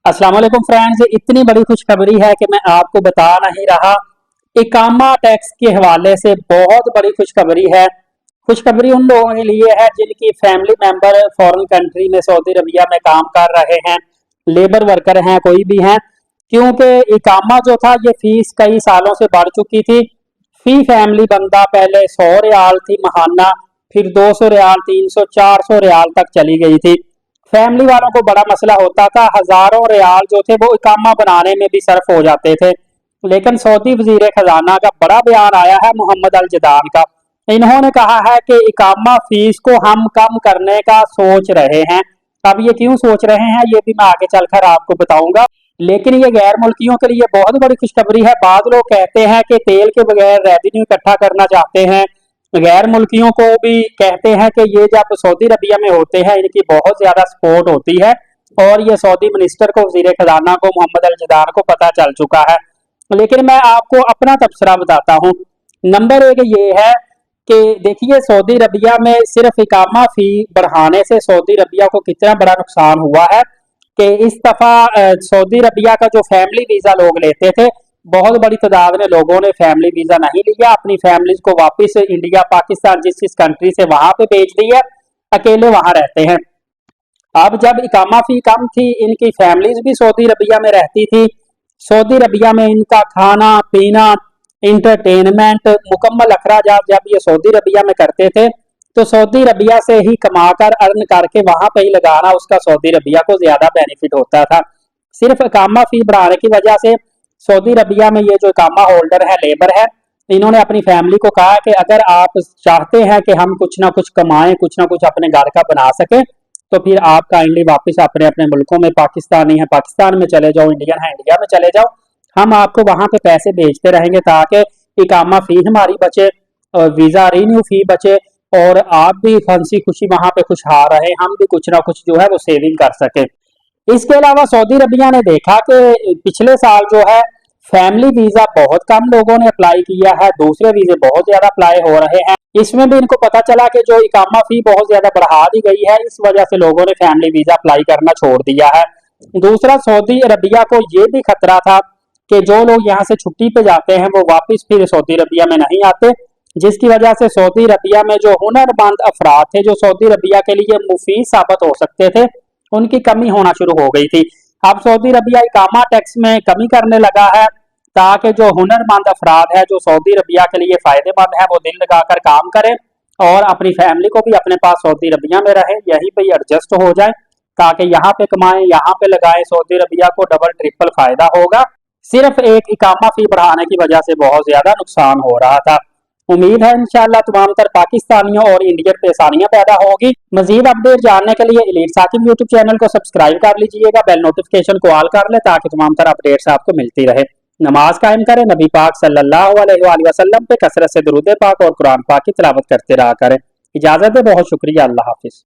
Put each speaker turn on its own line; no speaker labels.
अस्सलाम वालेकुम फ्रेंड्स, इतनी बड़ी खुशखबरी है कि मैं आपको बता नहीं रहा। इकामा टैक्स के हवाले से बहुत बड़ी खुशखबरी है। खुशखबरी उन लोगों के लिए है जिनकी फैमिली मेंबर फॉरेन कंट्री में सऊदी अरबिया में काम कर रहे हैं, लेबर वर्कर हैं, कोई भी हैं। क्योंकि इकामा जो था ये फीस कई सालों से बढ़ चुकी थी। फी फैमिली बंदा पहले 100 रियाल थी महाना, फिर 200 रियाल, 300, 400 रियाल तक चली गई थी। फैमिली वालों को बड़ा मसला होता था, हजारों रियाल जो थे वो इकामा बनाने में भी सर्फ हो जाते थे। लेकिन सऊदी वजीर खजाना का बड़ा बयान आया है मोहम्मद अल जदान का। इन्होंने कहा है कि इकामा फीस को हम कम करने का सोच रहे हैं। अब ये क्यों सोच रहे हैं ये भी मैं आगे चलकर आपको बताऊंगा। लेकिन ये गैर मुल्कियों के लिए बहुत बड़ी खुशखबरी है। बाद लोग कहते हैं कि तेल के बगैर रेवेन्यू इकट्ठा करना चाहते हैं। गैर मुल्कियों को भी कहते हैं कि ये जब सऊदी अरबिया में होते हैं इनकी बहुत ज्यादा सपोर्ट होती है, और ये सऊदी मिनिस्टर को, वजीर खजाना को, मोहम्मद अल जदान को पता चल चुका है। लेकिन मैं आपको अपना तबसरा बताता हूँ। नंबर एक ये है कि देखिए सऊदी अरबिया में सिर्फ इकामा फी बढ़ाने से सऊदी अरबिया को कितना बड़ा नुकसान हुआ है कि इस दफा सऊदी अरबिया का जो फैमिली वीजा लोग लेते थे, बहुत बड़ी तादाद में लोगों ने फैमिली वीजा नहीं लिया, अपनी फैमिलीज को वापस इंडिया, पाकिस्तान, जिस जिस कंट्री से वहां पे भेज दिया, अकेले वहां रहते हैं। अब जब इकामा फी कम थी, इनकी फैमिलीज भी सऊदी अरबिया में रहती थी। सऊदी अरबिया में इनका खाना पीना, इंटरटेनमेंट, मुकम्मल अखराजात जब ये सऊदी अरबिया में करते थे तो सऊदी अरबिया से ही कमाकर अर्न करके वहां पे ही लगाना, उसका सऊदी अरबिया को ज्यादा बेनिफिट होता था। सिर्फ इकामा फी बढ़ाने की वजह से सऊदी अरबिया में ये जो इकामा होल्डर है, लेबर है, इन्होंने अपनी फैमिली को कहा कि अगर आप चाहते हैं कि हम कुछ ना कुछ कमाएं, कुछ ना कुछ अपने घर का बना सके, तो फिर आप काइंडली वापस अपने अपने मुल्कों में, पाकिस्तानी है पाकिस्तान में चले जाओ, इंडियन है इंडिया में चले जाओ। हम आपको वहां पे पैसे भेजते रहेंगे ताकि इकामा फी हमारी बचे और वीजा रिन्यू फी बचे, और आप भी हंसी खुशी वहां पे खुशहाल रहे, हम भी कुछ ना कुछ जो है वो सेविंग कर सके। इसके अलावा सऊदी अरबिया ने देखा कि पिछले साल जो है फैमिली वीजा बहुत कम लोगों ने अप्लाई किया है, दूसरे वीजे बहुत ज्यादा अप्लाई हो रहे हैं। इसमें भी इनको पता चला कि जो इकामा फी बहुत ज्यादा बढ़ा दी गई है, इस वजह से लोगों ने फैमिली वीजा अप्लाई करना छोड़ दिया है। दूसरा, सऊदी अरबिया को ये भी खतरा था कि जो लोग यहाँ से छुट्टी पे जाते हैं वो वापस फिर सऊदी अरबिया में नहीं आते, जिसकी वजह से सऊदी अरबिया में जो हुनरमंद अफराद थे, जो सऊदी अरबिया के लिए मुफीद साबित हो सकते थे, उनकी कमी होना शुरू हो गई थी। अब सऊदी अरबिया इकामा टैक्स में कमी करने लगा है ताकि जो हुनरमंद अफराद है, जो सऊदी अरबिया के लिए फायदेमंद है, वो दिल लगाकर काम करें और अपनी फैमिली को भी अपने पास सऊदी अरबिया में रहे, यहीं पे एडजस्ट हो जाए ताकि यहाँ पे कमाएं, यहाँ पे लगाएं। सऊदी अरबिया को डबल ट्रिपल फायदा होगा। सिर्फ एक इकामा फी बढ़ाने की वजह से बहुत ज्यादा नुकसान हो रहा था। उम्मीद है इंशाल्लाह तमाम तर पाकिस्तानियों और इंडियन पे आसानियां पैदा होगी। मजीद अपडेट जानने के लिए एलीट साकिब यूट्यूब चैनल को सब्सक्राइब कर लीजिएगा, बेल नोटिफिकेशन को ऑल कर ले ताकि तमाम तर अपडेट्स आपको मिलती रहे। नमाज कायम करें, नबी पाक सल्लल्लाहु अलैहि वसल्लम पे कसरत से दुरूद पाक और कुरान पाक की तिलावत करते रहा करें। इजाजत है, बहुत शुक्रिया, अल्लाह हाफिज।